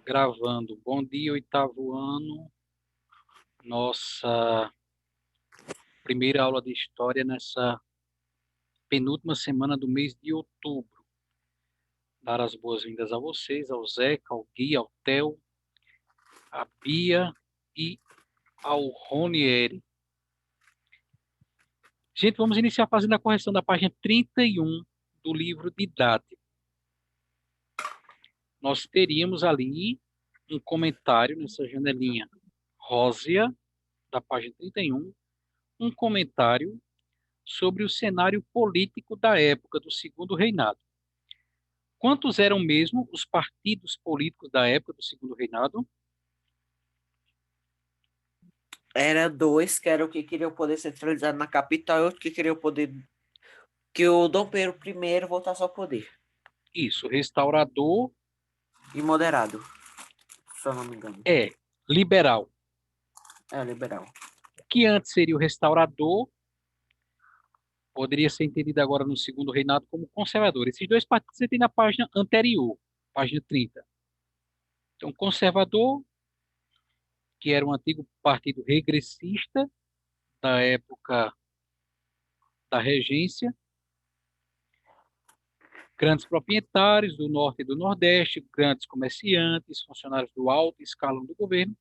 Gravando. Bom dia, oitavo ano. Nossa primeira aula de história nessa penúltima semana do mês de outubro. Dar as boas-vindas a vocês, ao Zeca, ao Gui, ao Theo, à Bia e ao Ronieri. Gente, vamos iniciar fazendo a correção da página 31 do livro didático. Nós teríamos ali um comentário nessa janelinha rósea da página 31, um comentário sobre o cenário político da época do Segundo Reinado. Quantos eram mesmo os partidos políticos da época do Segundo Reinado? Era dois, que era o que queria o poder centralizado na capital e outro que queria o poder que o Dom Pedro I voltasse ao poder. Isso, restaurador E moderado, se eu não me engano. é liberal, É, liberal. que antes seria o restaurador, poderia ser entendido agora no Segundo Reinado como conservador. Esses dois partidos você tem na página anterior, página 30. Então, conservador, que era um antigo partido regressista da época da regência, grandes proprietários do norte e do nordeste, grandes comerciantes, funcionários do alto escalão do governo,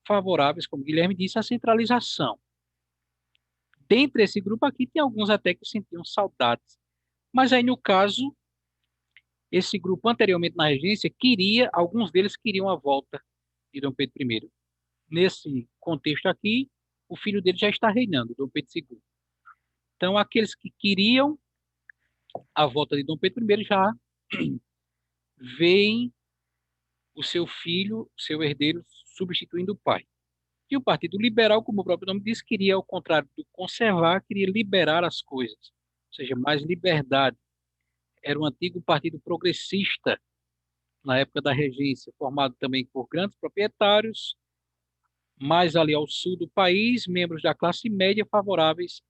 favoráveis, como Guilherme disse, à centralização. Dentre esse grupo aqui, tem alguns até que sentiam saudades. Mas aí, no caso, esse grupo anteriormente na regência queria, alguns deles queriam a volta de Dom Pedro I. Nesse contexto aqui, o filho dele já está reinando, Dom Pedro II. Então, aqueles que queriam a volta de Dom Pedro I já veem o seu filho, seu herdeiro, substituindo o pai. E o Partido Liberal, como o próprio nome diz, queria, ao contrário do conservar, queria liberar as coisas, ou seja, mais liberdade. Era um antigo partido progressista na época da regência, formado também por grandes proprietários, mais ali ao sul do país, membros da classe média favoráveis,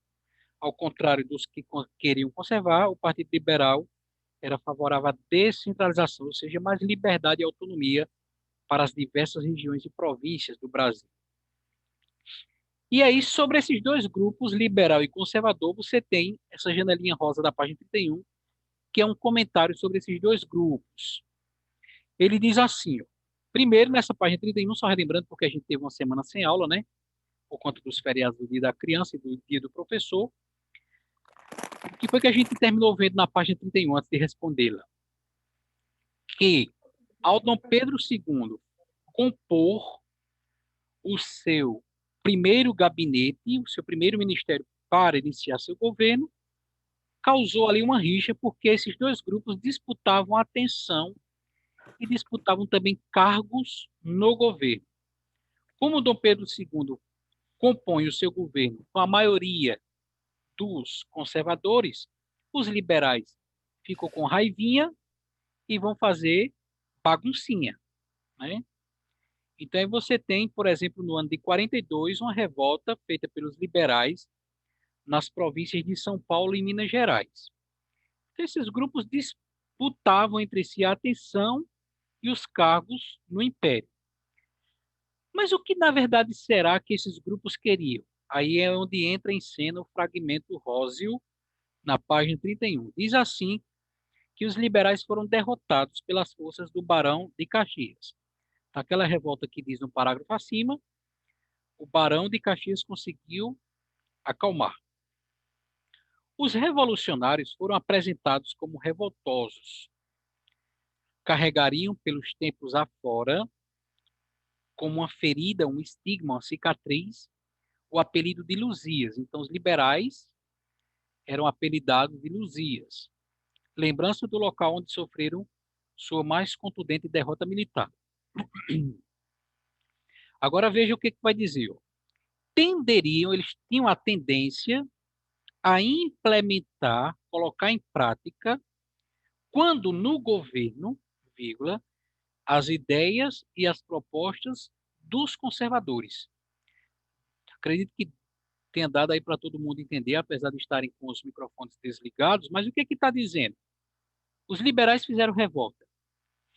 ao contrário dos que queriam conservar, o Partido Liberal era favorável à descentralização, ou seja, mais liberdade e autonomia para as diversas regiões e províncias do Brasil. E aí, sobre esses dois grupos, liberal e conservador, você tem essa janelinha rosa da página 31, que é um comentário sobre esses dois grupos. Ele diz assim, ó, primeiro, nessa página 31, só relembrando, porque a gente teve uma semana sem aula, né? Por conta dos feriados do Dia da Criança e do Dia do Professor. O que foi que a gente terminou vendo na página 31, antes de respondê-la? Que, ao Dom Pedro II compor o seu primeiro gabinete, o seu primeiro ministério para iniciar seu governo, causou ali uma rixa, porque esses dois grupos disputavam atenção e disputavam também cargos no governo. Como Dom Pedro II compõe o seu governo com a maioria dos conservadores, os liberais ficam com raivinha e vão fazer baguncinha, né? Então aí você tem, por exemplo, no ano de 42, uma revolta feita pelos liberais nas províncias de São Paulo e Minas Gerais. Então, esses grupos disputavam entre si a atenção e os cargos no império. Mas o que na verdade será que esses grupos queriam? Aí é onde entra em cena o fragmento róseo na página 31. Diz assim que os liberais foram derrotados pelas forças do Barão de Caxias. Aquela revolta que diz no parágrafo acima, o Barão de Caxias conseguiu acalmar. Os revolucionários foram apresentados como revoltosos. Carregariam pelos tempos afora, como uma ferida, um estigma, uma cicatriz, o apelido de Luzias. Então, os liberais eram apelidados de Luzias. Lembrança do local onde sofreram sua mais contundente derrota militar. Agora veja o que vai dizer. Eles tinham a tendência a implementar, colocar em prática, quando no governo, vírgula, as ideias e as propostas dos conservadores. Acredito que tenha dado aí para todo mundo entender, apesar de estarem com os microfones desligados, mas o que está dizendo? Os liberais fizeram revolta,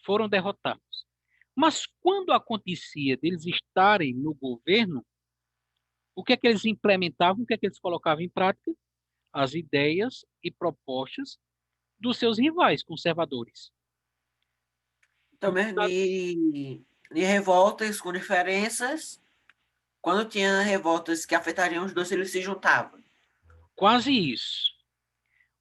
foram derrotados. Mas quando acontecia deles estarem no governo, o que é que eles implementavam, o que é que eles colocavam em prática? As ideias e propostas dos seus rivais conservadores. Também de revoltas com diferenças. Quando tinha revoltas que afetariam os dois, eles se juntavam. Quase isso.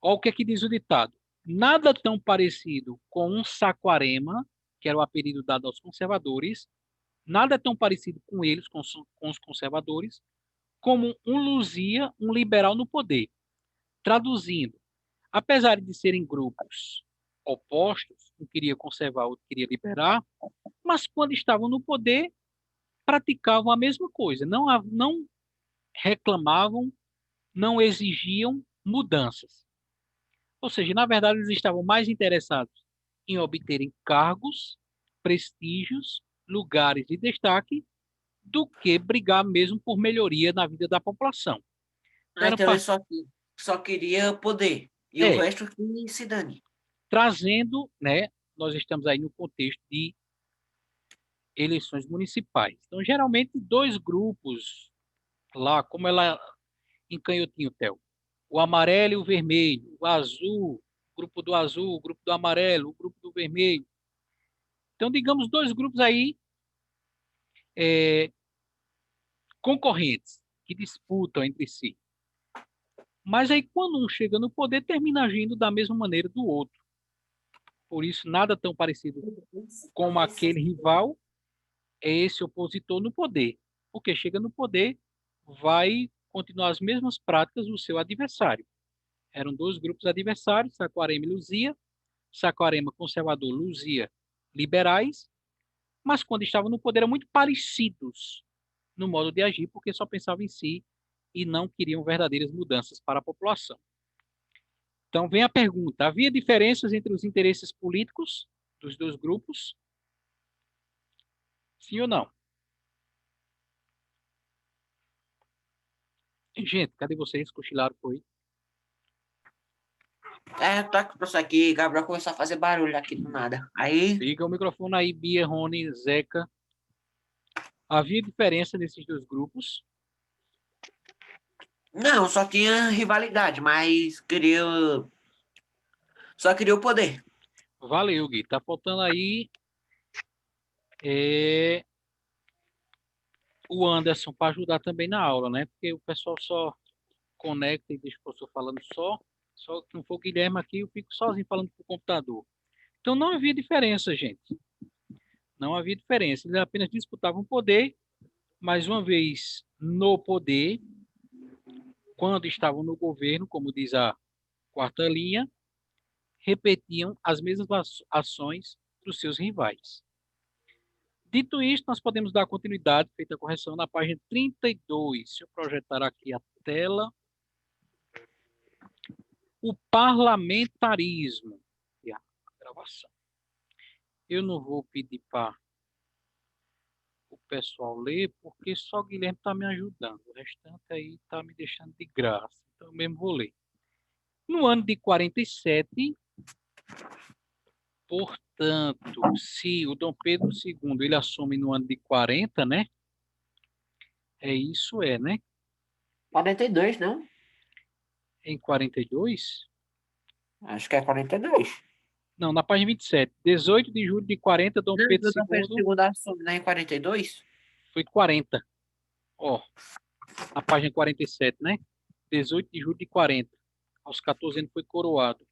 Olha o que é que diz o ditado. Nada tão parecido com um Saquarema, que era o apelido dado aos conservadores, nada tão parecido com eles, com os conservadores, como um Luzia, um liberal no poder. Traduzindo, apesar de serem grupos opostos, um queria conservar, outro queria liberar, mas quando estavam no poder, praticavam a mesma coisa, não reclamavam, não exigiam mudanças. Ou seja, na verdade, eles estavam mais interessados em obterem cargos, prestígios, lugares de destaque, do que brigar mesmo por melhoria na vida da população. Então, Ah, era então ele só queria poder. E o é, resto que se dane. trazendo, né, nós estamos aí no contexto de eleições municipais. Então, geralmente, dois grupos lá, como ela em Canhotinho, Theo, o amarelo e o vermelho, o azul, o grupo do azul, o grupo do amarelo, o grupo do vermelho. Então, digamos, dois grupos aí é, concorrentes que disputam entre si. Mas aí, quando um chega no poder, termina agindo da mesma maneira do outro. Por isso, nada tão parecido com aquele rival é esse opositor no poder. Porque chega no poder, vai continuar as mesmas práticas do seu adversário. Eram dois grupos adversários, Saquarema e Luzia. Saquarema conservador, Luzia liberais, mas quando estavam no poder eram muito parecidos no modo de agir, porque só pensavam em si e não queriam verdadeiras mudanças para a população. Então vem a pergunta: havia diferenças entre os interesses políticos dos dois grupos? Sim ou não? Gente, cadê vocês? Cochilaram, foi? É, tá com isso aqui, Gabriel começou a fazer barulho aqui do nada. Aí, Liga o microfone aí, Bia, Rony, Zeca. Havia diferença nesses dois grupos? não, só tinha rivalidade, mas só queria o poder. Valeu, Gui. Tá faltando aí é, o Anderson para ajudar também na aula, né? Porque o pessoal só conecta e deixa o professor falando só. Só que não for o Guilherme aqui, eu fico sozinho falando pro computador. Então não havia diferença, gente. Não havia diferença. Eles apenas disputavam poder, mas uma vez no poder, quando estavam no governo, como diz a quarta linha, repetiam as mesmas ações dos seus rivais. Dito isto, nós podemos dar continuidade, feita a correção, na página 32. Deixa eu projetar aqui a tela. O parlamentarismo. E a gravação. Eu não vou pedir para o pessoal ler, porque só o Guilherme está me ajudando. O restante aí está me deixando de graça. Então eu mesmo vou ler. No ano de 47, portanto, se o Dom Pedro II ele assume no ano de 40, né? É isso, né? 42, não? Em 42? Acho que é 42. Não, na página 27. 18 de julho de 40, Dom Não, Pedro eu não penso II segundo assume, né? Em 42? foi 40. Ó, na página 47, né? 18 de julho de 40. Aos 14 anos foi coroado.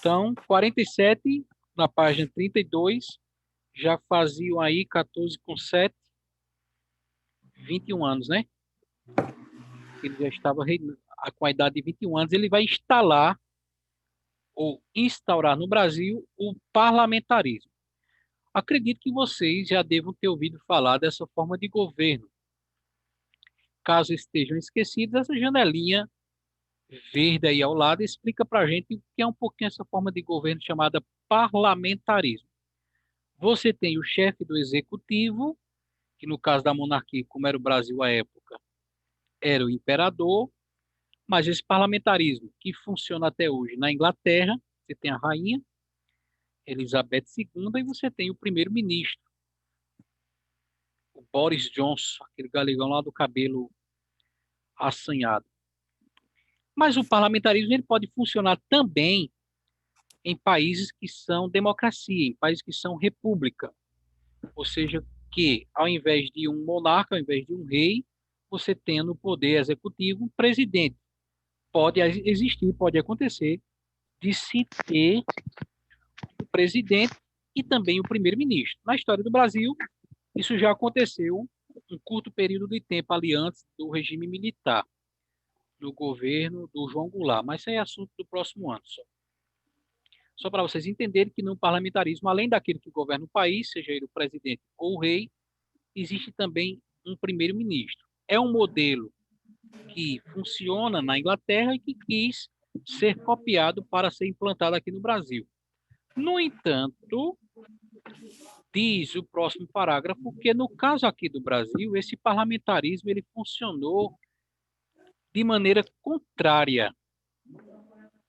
Então, 47, na página 32, já faziam aí 14 com 7, 21 anos, né? Ele já estava com a idade de 21 anos, ele vai instalar ou instaurar no Brasil o parlamentarismo. Acredito que vocês já devam ter ouvido falar dessa forma de governo. Caso estejam esquecidos, essa janelinha verde aí ao lado explica para a gente o que é um pouquinho essa forma de governo chamada parlamentarismo. Você tem o chefe do executivo, que no caso da monarquia, como era o Brasil à época, era o imperador, mas esse parlamentarismo que funciona até hoje na Inglaterra, você tem a rainha, Elizabeth II, e você tem o primeiro-ministro, o Boris Johnson, aquele galegão lá do cabelo assanhado. Mas o parlamentarismo ele pode funcionar também em países que são democracia, em países que são república. Ou seja, que ao invés de um monarca, ao invés de um rei, você tem no poder executivo um presidente. Pode existir, pode acontecer de se ter o presidente e também o primeiro-ministro. Na história do Brasil, isso já aconteceu um curto período de tempo ali antes do regime militar, do governo do João Goulart, mas isso é assunto do próximo ano só. Só para vocês entenderem que no parlamentarismo, além daquele que governa o país, seja ele o presidente ou o rei, existe também um primeiro-ministro. É um modelo que funciona na Inglaterra e que quis ser copiado para ser implantado aqui no Brasil. No entanto, diz o próximo parágrafo que no caso aqui do Brasil, esse parlamentarismo ele funcionou de maneira contrária,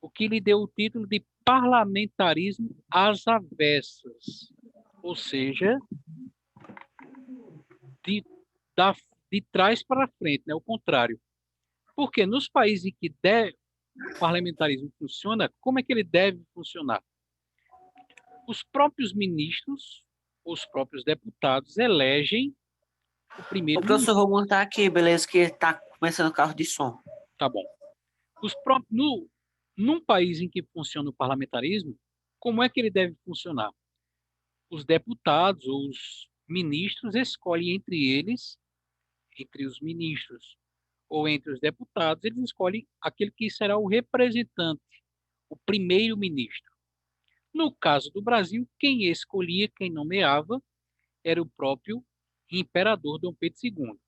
o que lhe deu o título de parlamentarismo às avessas, ou seja, de, da, de trás para frente, né? O contrário. Porque nos países em que o parlamentarismo funciona, como é que ele deve funcionar? Os próprios ministros, os próprios deputados elegem o O professor, primeiro-ministro. vou montar aqui, beleza? Que tá começando o carro de som. Tá bom. Num país em que funciona o parlamentarismo, como é que ele deve funcionar? Os deputados ou os ministros escolhem entre eles, entre os ministros ou entre os deputados, eles escolhem aquele que será o representante, o primeiro-ministro. No caso do Brasil, quem escolhia, quem nomeava, era o próprio imperador Dom Pedro II.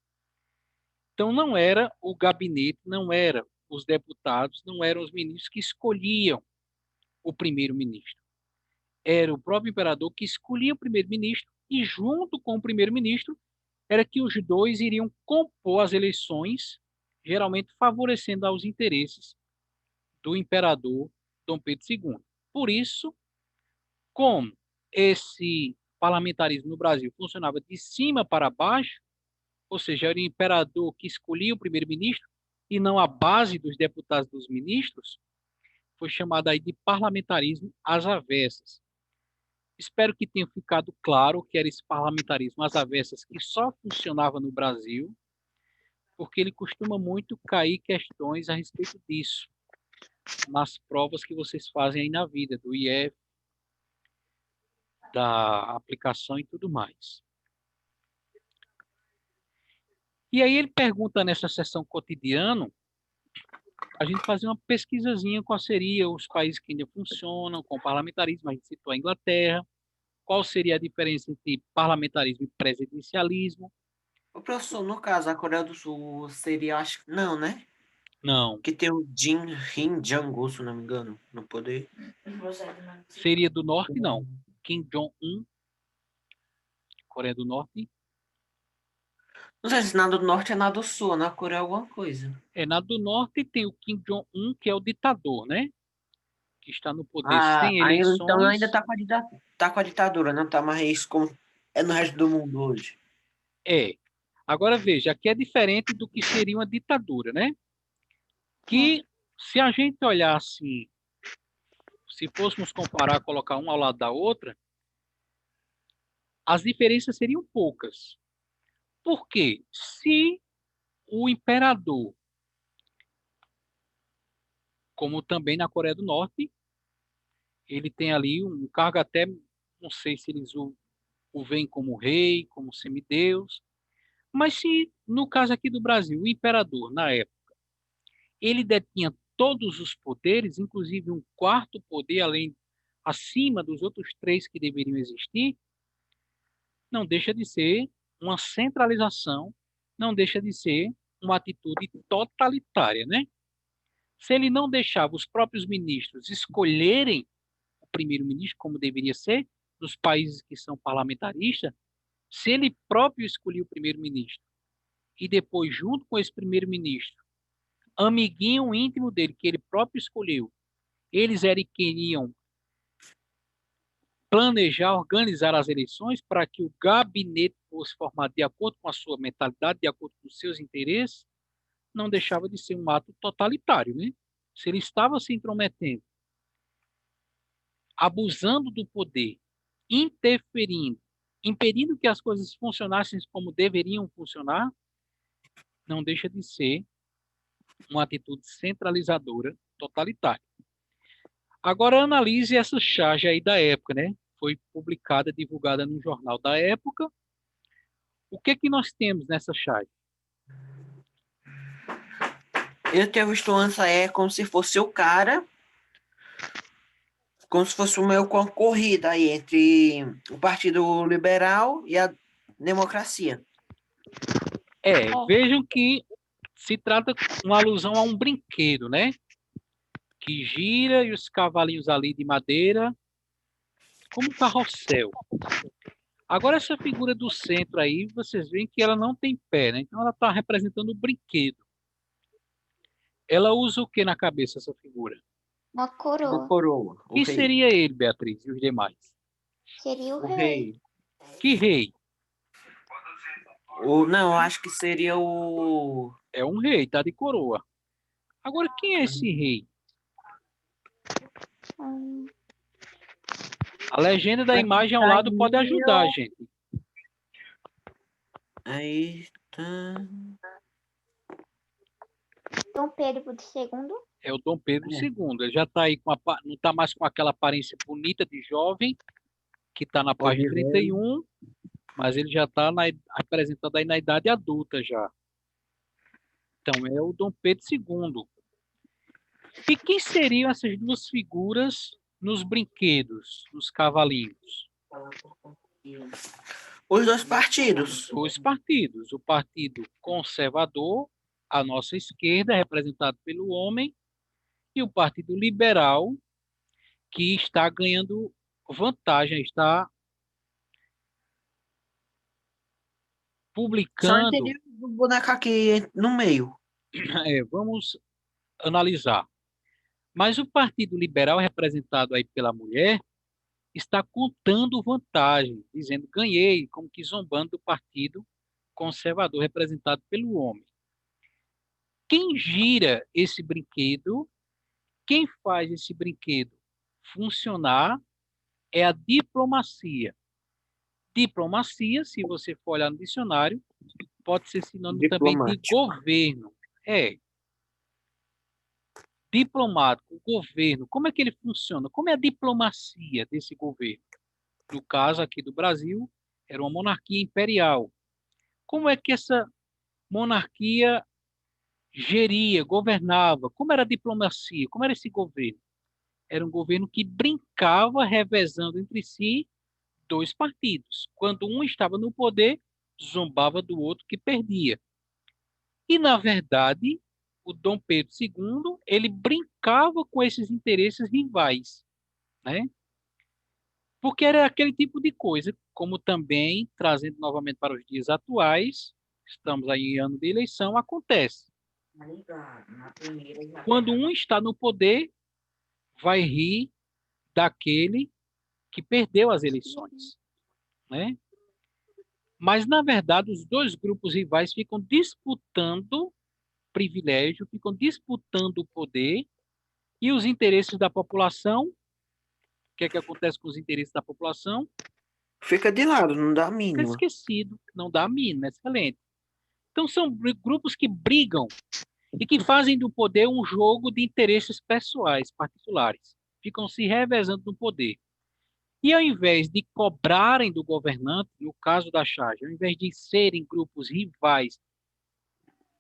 Então não era o gabinete, não era os deputados, não eram os ministros que escolhiam o primeiro-ministro. Era o próprio imperador que escolhia o primeiro-ministro e junto com o primeiro-ministro era que os dois iriam compor as eleições, geralmente favorecendo aos interesses do imperador Dom Pedro II. Por isso, como esse parlamentarismo no Brasil funcionava de cima para baixo, ou seja, era o imperador que escolhia o primeiro-ministro e não a base dos deputados dos ministros, foi chamado aí de parlamentarismo às avessas. Espero que tenha ficado claro que era esse parlamentarismo às avessas que só funcionava no Brasil, porque ele costuma muito cair questões a respeito disso nas provas que vocês fazem aí na vida, do IEF, da aplicação e tudo mais. E aí ele pergunta nessa sessão cotidiano, a gente fazer uma pesquisazinha qual seria os países que ainda funcionam com parlamentarismo, a gente citou a Inglaterra, qual seria a diferença entre parlamentarismo e presidencialismo. O professor, no caso, a Coreia do Sul seria, acho que não, né? Não, Que tem o Kim Jong-un, se não me engano, no poder. seria do Norte, não. Kim Jong-un, Coreia do Norte, Não sei se nada do norte é nada do sul, na Coreia é alguma coisa. na do Norte tem o Kim Jong-un, que é o ditador, né? Que está no poder Ah, sem então ainda eleições. tá com a ditadura, não tá mais como é no resto do mundo hoje. É. Agora veja, aqui é diferente do que seria uma ditadura, né? Que se a gente olhar assim, se fôssemos comparar, colocar uma ao lado da outra, as diferenças seriam poucas. Por quê? Se o imperador, como também na Coreia do Norte, ele tem ali um cargo até, não sei se eles o veem como rei, como semideus, mas se, no caso aqui do Brasil, o imperador, na época, ele detinha todos os poderes, inclusive um quarto poder, além, acima dos outros três que deveriam existir, não deixa de ser uma centralização, não deixa de ser uma atitude totalitária, né? Se ele não deixava os próprios ministros escolherem o primeiro-ministro, como deveria ser, nos países que são parlamentaristas, se ele próprio escolhia o primeiro-ministro e depois, junto com esse primeiro-ministro, amiguinho íntimo dele, que ele próprio escolheu, eles eram quem iam planejar, organizar as eleições para que o gabinete fosse formado de acordo com a sua mentalidade, de acordo com os seus interesses, não deixava de ser um ato totalitário, né? Se ele estava se intrometendo, abusando do poder, interferindo, impedindo que as coisas funcionassem como deveriam funcionar, não deixa de ser uma atitude centralizadora, totalitária. Agora analise essa charge aí da época, né? Foi publicada, divulgada no jornal da época. O que que nós temos nessa charge? Eu tinha visto antes como se fosse o cara, como se fosse uma corrida aí entre o Partido Liberal e a democracia. Vejam que se trata de uma alusão a um brinquedo, né? Que gira e os cavalinhos ali de madeira, como um carrossel. Agora, essa figura do centro aí, vocês veem que ela não tem pé, né? Então, ela está representando o brinquedo. Ela usa o que na cabeça, essa figura? Uma Uma coroa. coroa. O Quem rei. seria ele, Beatriz, e os demais? Seria o O rei. rei. Que rei? Não, eu acho que seria o. É um rei, tá de coroa. Agora, quem é esse rei? Hum, A legenda da imagem ao lado pode ajudar, gente. Aí tá. Dom Pedro II. É o Dom Pedro II. Ele já está aí não está mais com aquela aparência bonita de jovem que está na página 31, mas ele já está apresentado aí na idade adulta já. Então é o Dom Pedro II. E quem seriam essas duas figuras nos brinquedos, nos cavalinhos? Os dois partidos. Dois partidos. O Partido Conservador, à nossa esquerda, representado pelo homem, e o Partido Liberal, que está ganhando vantagem, está Só publicando. entendi o boneco aqui no meio. Vamos analisar. Mas o Partido Liberal, representado aí pela mulher, está contando vantagem, dizendo ganhei, como que zombando do Partido Conservador, representado pelo homem. Quem gira esse brinquedo, quem faz esse brinquedo funcionar é a diplomacia. Diplomacia, se você for olhar no dicionário, pode ser sinônimo também de governo. Diplomático, governo. Como é que ele funciona? Como é a diplomacia desse governo? No caso aqui do Brasil, era uma monarquia imperial. Como é que essa monarquia geria, governava? Como era a diplomacia? Como era esse governo? Era um governo que brincava, revezando entre si dois partidos. Quando um estava no poder, zombava do outro que perdia. E, na verdade, o Dom Pedro II, ele brincava com esses interesses rivais, né? Porque era aquele tipo de coisa, como também, trazendo novamente para os dias atuais, estamos aí em ano de eleição, acontece. Quando um está no poder, vai rir daquele que perdeu as eleições, né? Mas, na verdade, os dois grupos rivais ficam disputando privilégio, ficam disputando o poder e os interesses da população. O que é que acontece com os interesses da população? Fica de lado, não dá a Fica mínima. esquecido, não dá a mínima, excelente. Então, são grupos que brigam e que fazem do poder um jogo de interesses pessoais, particulares. Ficam se revezando no poder. E ao invés de cobrarem do governante, no caso da charge, ao invés de serem grupos rivais,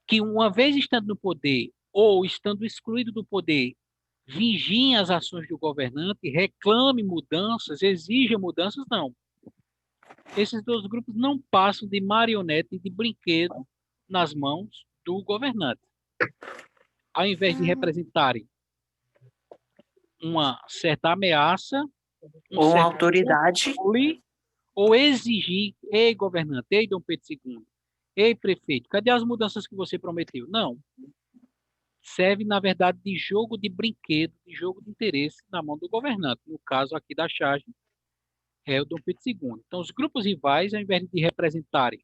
que uma vez estando no poder ou estando excluído do poder, vigiem as ações do governante, reclame mudanças, exija mudanças, não. Esses dois grupos não passam de marionete e de brinquedo nas mãos do governante. Ao invés de representarem uma certa ameaça, Ou uma certo autoridade. controle, ou exigir, ei governante, ei Dom Pedro II, ei prefeito, cadê as mudanças que você prometeu? Não. Serve, na verdade, de jogo de brinquedo, de jogo de interesse na mão do governante. No caso aqui da charge, é o Dom Pedro II. Então, os grupos rivais, ao invés de representarem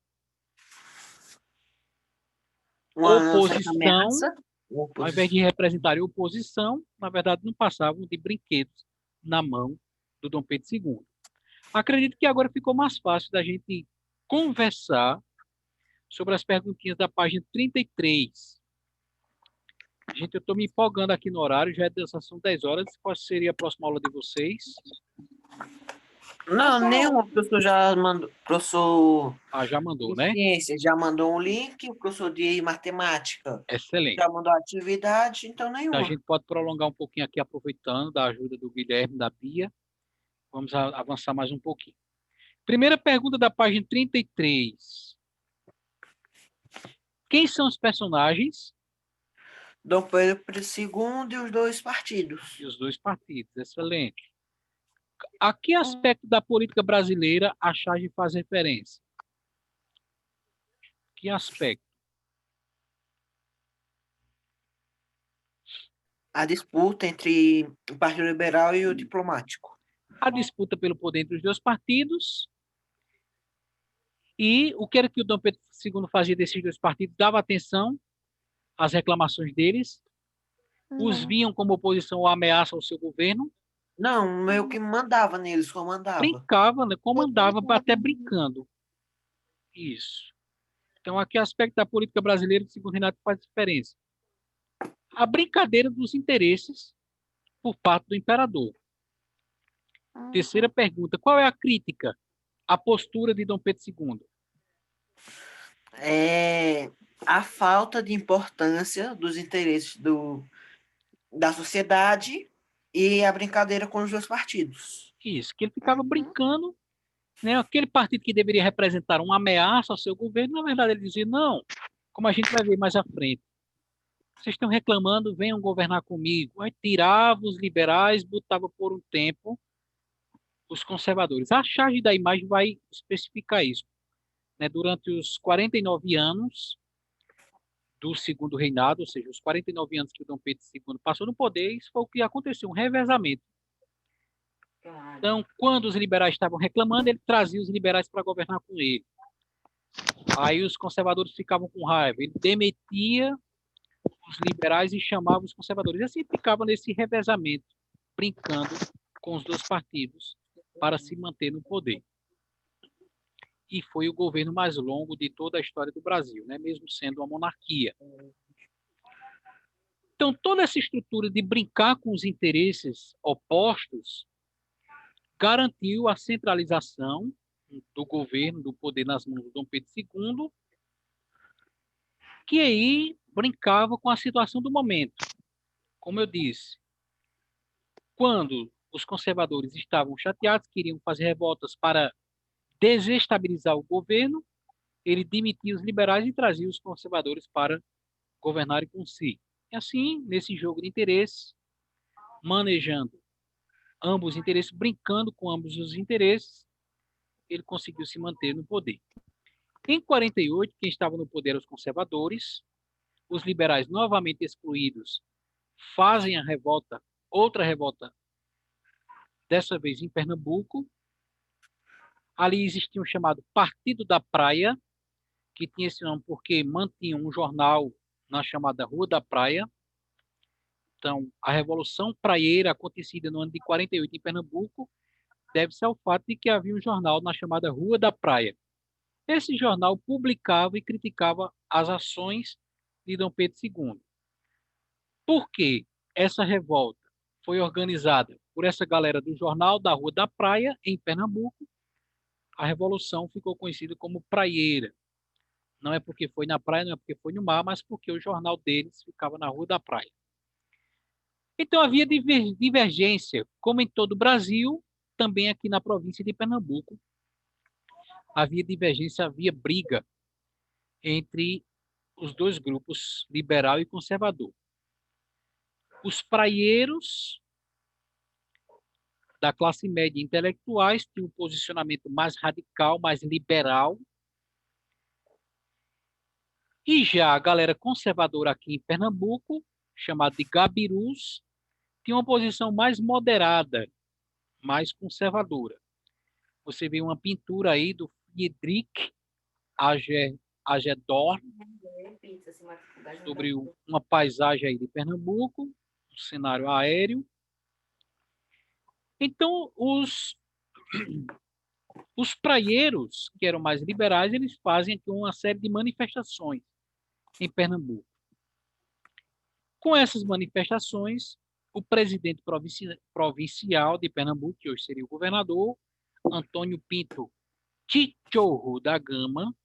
Uma certa oposição, ameaça. Uma ao invés oposição. de representarem oposição, na verdade, não passavam de brinquedos na mão do Dom Pedro II. Acredito que agora ficou mais fácil da gente conversar sobre as perguntinhas da página 33. Gente, eu estou me empolgando aqui no horário, já são 10 horas. Qual seria a próxima aula de vocês? Não, nenhum. O professor já mandou. Professor Ah, já mandou, de né? ciências já mandou um link. O professor de matemática Excelente. já mandou a atividade, então Então, a nenhuma. gente pode prolongar um pouquinho aqui, aproveitando da ajuda do Guilherme, da Bia. Vamos avançar mais um pouquinho. Primeira pergunta da página 33. Quem são os personagens Dom Pedro II e os dois partidos. e os dois partidos? Excelente. A que aspecto da política brasileira a charge faz referência? Que aspecto? A disputa entre o Partido Liberal e o Diplomático. A disputa pelo poder entre os dois partidos e o que era que o Dom Pedro II fazia desses dois partidos? Dava atenção às reclamações deles, os Não. viam como oposição ou ameaça ao seu governo, Não, meio que mandava neles, comandava. brincava, né? Comandava até brincando. Isso. Então, aqui aspecto da política brasileira, segundo Renato, faz diferença. A brincadeira dos interesses por parte do imperador. Terceira pergunta, qual é a crítica à postura de Dom Pedro II? É a falta de importância dos interesses da sociedade e a brincadeira com os dois partidos. Isso, que ele ficava brincando, né? Aquele partido que deveria representar uma ameaça ao seu governo, na verdade ele dizia, não, como a gente vai ver mais à frente, vocês estão reclamando, venham governar comigo. Aí tirava os liberais, botava por um tempo os conservadores. A charge da imagem vai especificar isso, né? Durante os 49 anos do segundo reinado, ou seja, os 49 anos que o Dom Pedro II passou no poder, isso foi o que aconteceu, um revezamento. Então, quando os liberais estavam reclamando, ele trazia os liberais para governar com ele. Aí os conservadores ficavam com raiva. Ele demetia os liberais e chamava os conservadores. E assim ficava nesse revezamento, brincando com os dois partidos para se manter no poder. E foi o governo mais longo de toda a história do Brasil, né? Mesmo sendo uma monarquia. Então, toda essa estrutura de brincar com os interesses opostos garantiu a centralização do governo, do poder nas mãos do Dom Pedro II, que aí brincava com a situação do momento. Como eu disse, quando os conservadores estavam chateados, queriam fazer revoltas para desestabilizar o governo, ele demitia os liberais e trazia os conservadores para governarem com si. E assim, nesse jogo de interesses, manejando ambos os interesses, brincando com ambos os interesses, ele conseguiu se manter no poder. Em 48, quem estava no poder eram os conservadores, os liberais novamente excluídos fazem a revolta, outra revolta, dessa vez em Pernambuco. Ali existia um chamado Partido da Praia, que tinha esse nome porque mantinha um jornal na chamada Rua da Praia. Então, a Revolução Praieira, acontecida no ano de 48 em Pernambuco, deve-se ao fato de que havia um jornal na chamada Rua da Praia. Esse jornal publicava e criticava as ações de Dom Pedro II. Por que essa revolta foi organizada por essa galera do jornal da Rua da Praia, em Pernambuco? A revolução ficou conhecida como praieira. Não é porque foi na praia, não é porque foi no mar, mas porque o jornal deles ficava na Rua da Praia. Então havia divergência, como em todo o Brasil, também aqui na província de Pernambuco. Havia divergência, havia briga entre os dois grupos, liberal e conservador. Os praieiros da classe média intelectuais tinham um posicionamento mais radical, mais liberal. E já a galera conservadora aqui em Pernambuco, chamada de gabirus, tinha uma posição mais moderada, mais conservadora. Você vê uma pintura aí do Friedrich Hagedorn sobre uma paisagem aí de Pernambuco, um cenário aéreo. Então, os praieiros, que eram mais liberais, eles fazem aqui uma série de manifestações em Pernambuco. Com essas manifestações, o presidente provincial de Pernambuco, que hoje seria o governador, Antônio Pinto Chichorro da Gama,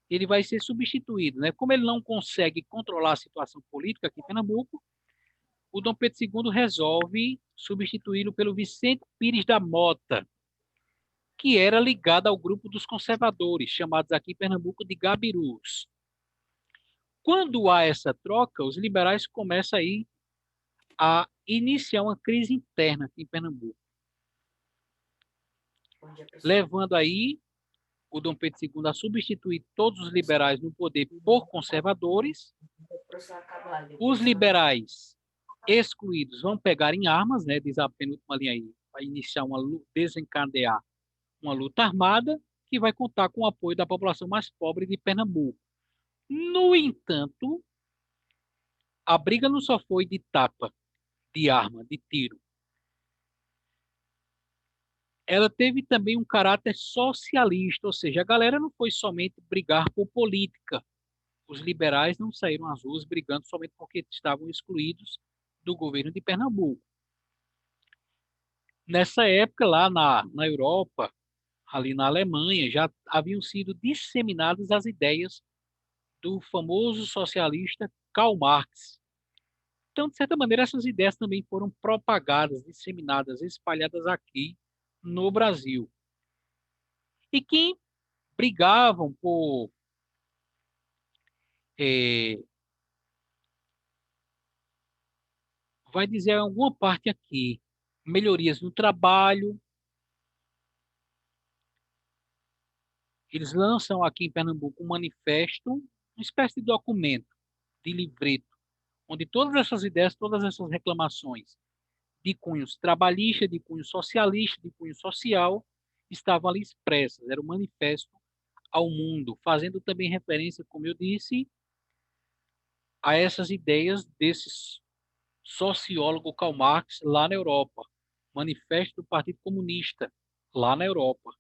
ele vai ser substituído, né? Como ele não consegue controlar a situação política aqui em Pernambuco, o Dom Pedro II resolve substituí-lo pelo Vicente Pires da Mota, que era ligado ao grupo dos conservadores, chamados aqui em Pernambuco de Gabirus. Quando há essa troca, os liberais começam aí a iniciar uma crise interna aqui em Pernambuco, levando aí o Dom Pedro II a substituir todos os liberais no poder por conservadores. Os liberais excluídos vão pegar em armas, né, diz a penúltima linha aí, vai iniciar desencadear uma luta armada que vai contar com o apoio da população mais pobre de Pernambuco. No entanto, a briga não só foi de tapa, de arma, de tiro. Ela teve também um caráter socialista, ou seja, a galera não foi somente brigar por política. Os liberais não saíram às ruas brigando somente porque estavam excluídos do governo de Pernambuco. Nessa época, lá na Europa, ali na Alemanha, já haviam sido disseminadas as ideias do famoso socialista Karl Marx. Então, de certa maneira, essas ideias também foram propagadas, disseminadas, espalhadas aqui no Brasil. E que brigavam por vai dizer alguma parte aqui, melhorias no trabalho. Eles lançam aqui em Pernambuco um manifesto, uma espécie de documento, de livreto, onde todas essas ideias, todas essas reclamações de cunhos trabalhista, de cunho socialista, de cunho social, estavam ali expressas. Era um manifesto ao mundo, fazendo também referência, como eu disse, a essas ideias desse sociólogo Karl Marx lá na Europa. Manifesto do Partido Comunista lá na Europa.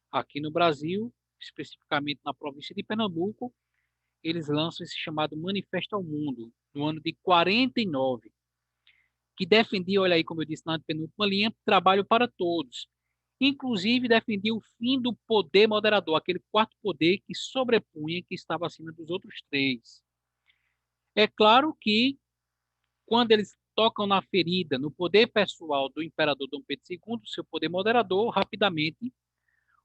Aqui no Brasil, especificamente na província de Pernambuco, eles lançam esse chamado Manifesto ao Mundo, no ano de 49, que defendia, olha aí, como eu disse na penúltima linha, trabalho para todos. Inclusive, defendia o fim do poder moderador, aquele quarto poder que sobrepunha, que estava acima dos outros três. É claro que, quando eles tocam na ferida, no poder pessoal do imperador Dom Pedro II, seu poder moderador, rapidamente,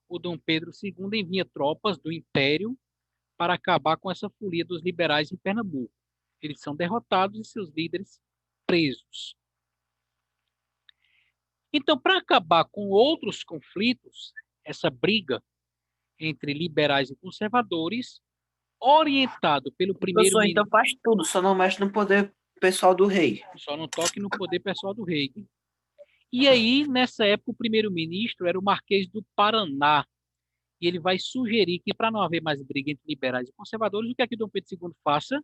o Dom Pedro II envia tropas do Império para acabar com essa folia dos liberais em Pernambuco. Eles são derrotados e seus líderes presos. Então, para acabar com outros conflitos, essa briga entre liberais e conservadores, orientado pelo primeiro Professor, então faz tudo, só não mexe no poder pessoal do rei. só não toque no poder pessoal do rei. E aí, nessa época, o primeiro-ministro era o Marquês do Paraná, e ele vai sugerir que, para não haver mais briga entre liberais e conservadores, o que é que Dom Pedro II faça?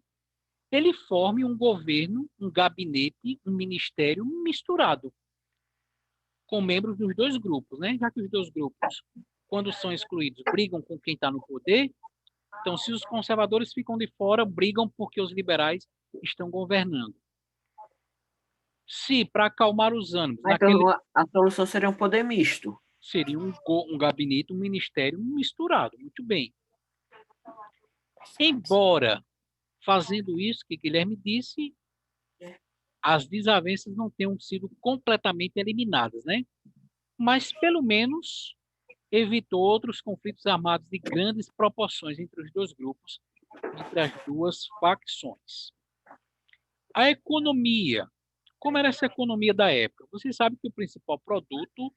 Ele forme um governo, um gabinete, um ministério misturado, com membros dos dois grupos, né? Já que os dois grupos, quando são excluídos, brigam com quem está no poder, então, se os conservadores ficam de fora, brigam porque os liberais estão governando. Se, para acalmar os ânimos, Então, a solução seria um poder misto. seria um gabinete, um ministério misturado, muito bem. Embora, fazendo isso que Guilherme disse, as desavenças não tenham sido completamente eliminadas, né? Mas, pelo menos, evitou outros conflitos armados de grandes proporções entre os dois grupos, entre as duas facções. A economia. Como era essa economia da época? Você sabe que o principal produto,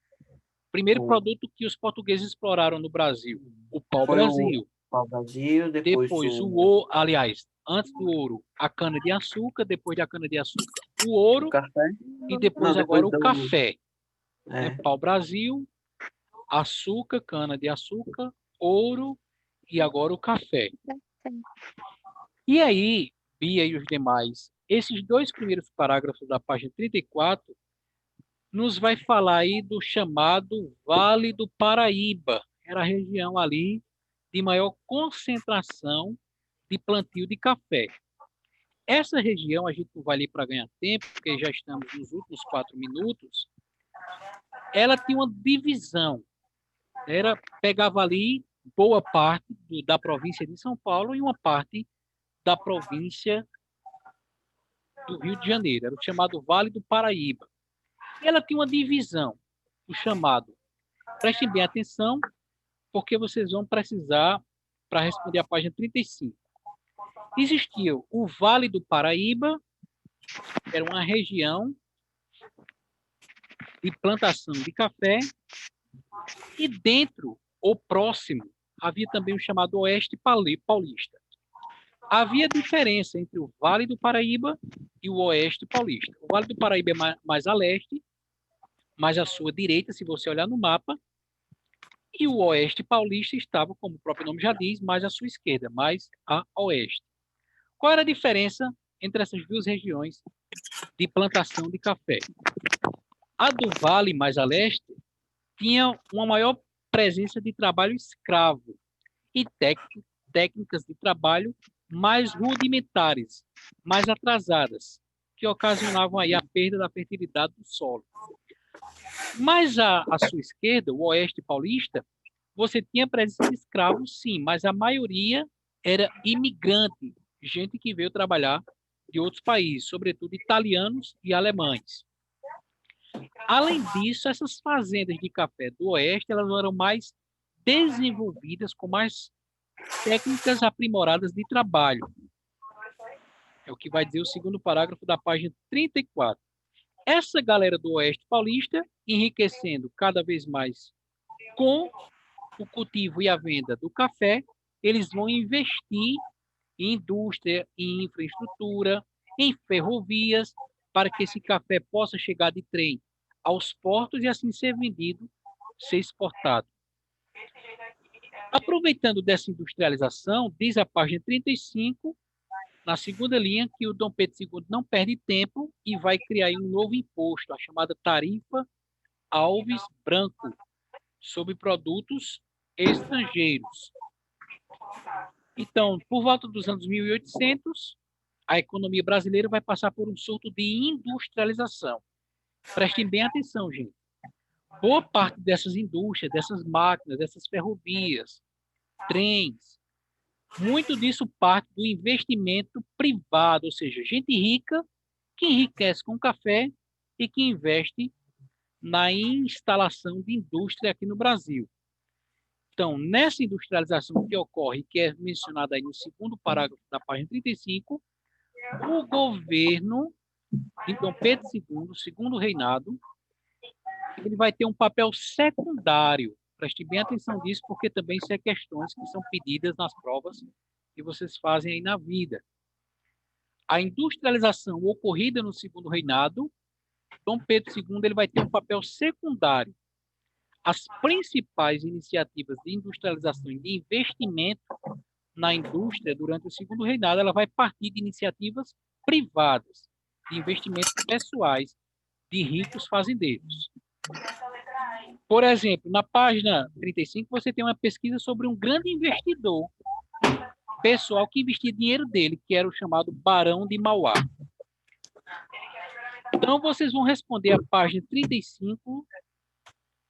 primeiro produto que os portugueses exploraram no Brasil, o pau-brasil. O pau-brasil, Depois o ouro, aliás, antes do ouro, a cana-de-açúcar, depois da cana-de-açúcar, o ouro, café. e depois Não, agora depois o café. É. Pau-brasil, açúcar, cana-de-açúcar, ouro e agora o café. E aí, Bia e os demais, esses dois primeiros parágrafos da página 34 nos vai falar aí do chamado Vale do Paraíba. Era a região ali de maior concentração de plantio de café. Essa região, a gente não vai ali para ganhar tempo, porque já estamos nos últimos 4 minutos, ela tinha uma divisão. Pegava ali boa parte da província de São Paulo e uma parte da província do Rio de Janeiro. Era o chamado Vale do Paraíba. E ela tinha uma divisão, o chamado. Prestem bem atenção, porque vocês vão precisar para responder a página 35. Existia o Vale do Paraíba, era uma região de plantação de café, e dentro, ou próximo, havia também o chamado Oeste Paulista. Havia diferença entre o Vale do Paraíba e o Oeste Paulista. O Vale do Paraíba é mais a leste, mais à sua direita, se você olhar no mapa, e o Oeste Paulista estava, como o próprio nome já diz, mais à sua esquerda, mais a oeste. Qual era a diferença entre essas duas regiões de plantação de café? A do Vale, mais a leste, tinha uma maior presença de trabalho escravo e técnicas de trabalho mais rudimentares, mais atrasadas, que ocasionavam aí a perda da fertilidade do solo. Mas à sua esquerda, o Oeste Paulista, você tinha presença de escravos, sim, mas a maioria era imigrante, gente que veio trabalhar de outros países, sobretudo italianos e alemães. Além disso, essas fazendas de café do Oeste, elas eram mais desenvolvidas, com mais técnicas aprimoradas de trabalho. É o que vai dizer o segundo parágrafo da página 34. Essa galera do Oeste Paulista, enriquecendo cada vez mais com o cultivo e a venda do café, eles vão investir em indústria, em infraestrutura, em ferrovias, para que esse café possa chegar de trem aos portos e assim ser vendido, ser exportado. Aproveitando dessa industrialização, diz a página 35, na segunda linha, que o Dom Pedro II não perde tempo e vai criar um novo imposto, a chamada tarifa Alves Branco, sobre produtos estrangeiros. Então, por volta dos anos 1800, a economia brasileira vai passar por um surto de industrialização. Prestem bem atenção, gente. Boa parte dessas indústrias, dessas máquinas, dessas ferrovias, trens, muito disso parte do investimento privado, ou seja, gente rica que enriquece com café e que investe na instalação de indústria aqui no Brasil. Então, nessa industrialização que ocorre, que é mencionada aí no segundo parágrafo da página 35, o governo de Dom Pedro II, o segundo reinado, ele vai ter um papel secundário. Preste bem atenção nisso, porque também isso é questões que são pedidas nas provas que vocês fazem aí na vida. A industrialização ocorrida no segundo reinado, Dom Pedro II ele vai ter um papel secundário. As principais iniciativas de industrialização e de investimento na indústria durante o segundo reinado, ela vai partir de iniciativas privadas, de investimentos pessoais de ricos fazendeiros. Por exemplo, na página 35, você tem uma pesquisa sobre um grande investidor pessoal que investia dinheiro dele, que era o chamado Barão de Mauá. Então, vocês vão responder a página 35,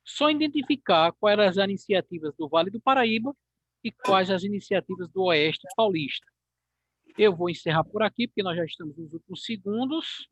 só identificar quais eram as iniciativas do Vale do Paraíba e quais as iniciativas do Oeste Paulista. Eu vou encerrar por aqui, porque nós já estamos nos últimos segundos.